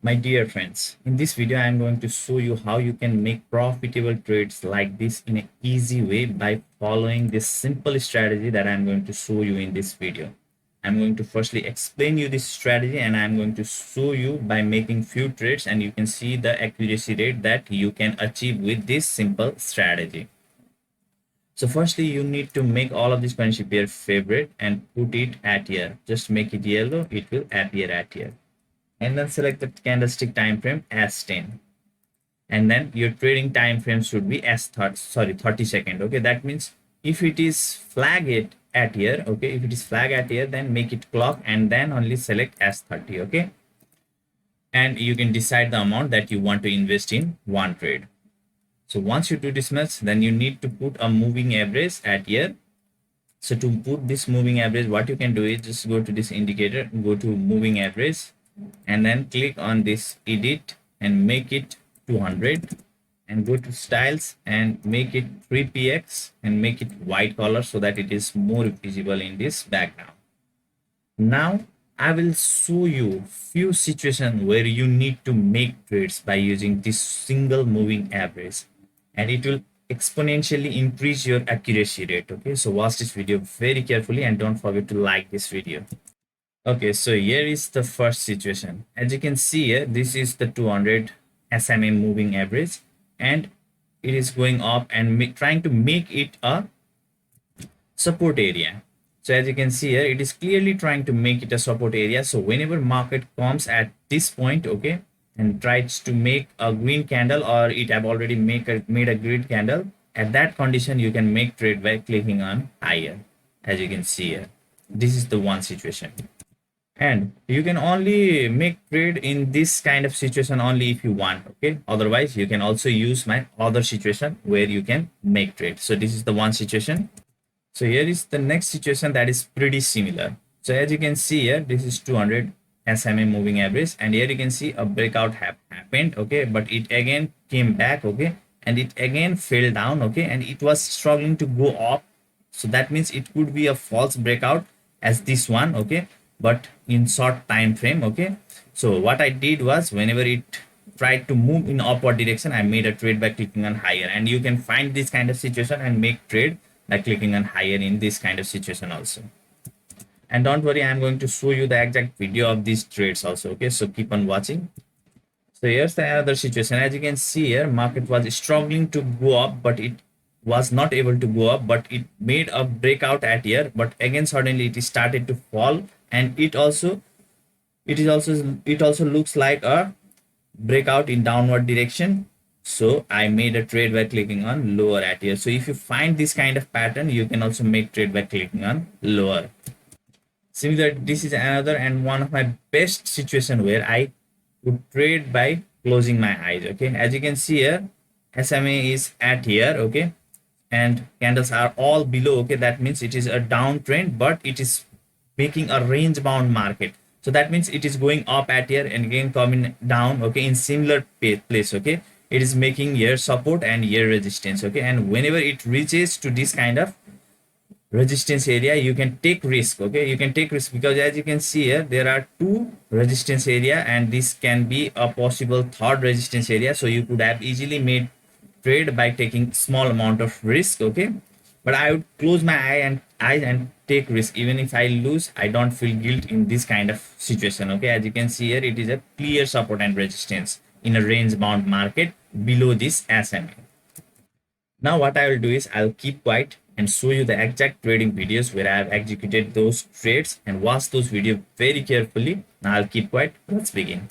My dear friends, in this video, I am going to show you how you can make profitable trades like this in an easy way by following this simple strategy that I'm going to show you in this video. I'm going to firstly explain you this strategy and I'm going to show you by making few trades and you can see the accuracy rate that you can achieve with this simple strategy. So firstly, you need to make all of this partnership your favorite and put it at here. Just make it yellow, it will appear at here. And then select the candlestick time frame as 10, and then your trading time frame should be as 30 second. Okay, that means if it is flag it at here, okay, if it is flag at here, then make it clock and then only select as 30. Okay, and you can decide the amount that you want to invest in one trade. So once you do this much, then you need to put a moving average at here. So to put this moving average, what you can do is just go to this indicator, go to moving average, and then click on this edit and make it 200, and go to styles and make it 3px and make it white color so that it is more visible in this background. Now I will show you few situations where you need to make trades by using this single moving average, and it will exponentially increase your accuracy rate. Okay, so watch this video very carefully and don't forget to like this video. Okay, so here is the first situation. As you can see here, this is the 200 SMA moving average, and it is going up and trying to make it a support area. So as you can see here, it is clearly trying to make it a support area. So whenever market comes at this point, okay, and tries to make a green candle, or it have already made a green candle, at that condition you can make trade by clicking on higher. As you can see here, this is the one situation. And you can only make trade in this kind of situation only if you want. Okay, otherwise you can also use my other situation where you can make trade. So this is the one situation. So here is the next situation that is pretty similar. So as you can see here, this is 200 SMA moving average, and here you can see a breakout happened. Okay, but it again came back. Okay, and it again fell down. Okay, and it was struggling to go up. So that means it could be a false breakout as this one. Okay, but in short time frame. Okay, so what I did was, whenever it tried to move in upward direction, I made a trade by clicking on higher, and you can find this kind of situation and make trade by clicking on higher in this kind of situation also. And don't worry, I'm going to show you the exact video of these trades also. Okay, so keep on watching. So here's the other situation. As you can see here, market was struggling to go up, but it was not able to go up, but it made a breakout at here, but again suddenly it started to fall, and it also looks like a breakout in downward direction. So I made a trade by clicking on lower at here. So if you find this kind of pattern, you can also make trade by clicking on lower. Similar, this is another and one of my best situation where I would trade by closing my eyes. Okay, as you can see here, SMA is at here. Okay, and candles are all below. Okay, that means it is a downtrend, but it is making a range bound market. So that means it is going up at here and again coming down. Okay, in similar place. Okay, it is making here support and here resistance. Okay, and whenever it reaches to this kind of resistance area, you can take risk. Okay, you can take risk because as you can see here, there are two resistance area, and this can be a possible third resistance area. So you could have easily made trade by taking small amount of risk. Okay, but I would close my eyes and take risk. Even if I lose, I don't feel guilt in this kind of situation. Okay, as you can see here, it is a clear support and resistance in a range bound market below this SMA. Now what I will do is I'll keep quiet and show you the exact trading videos where I have executed those trades, and watch those videos very carefully. Now I'll keep quiet. Let's begin.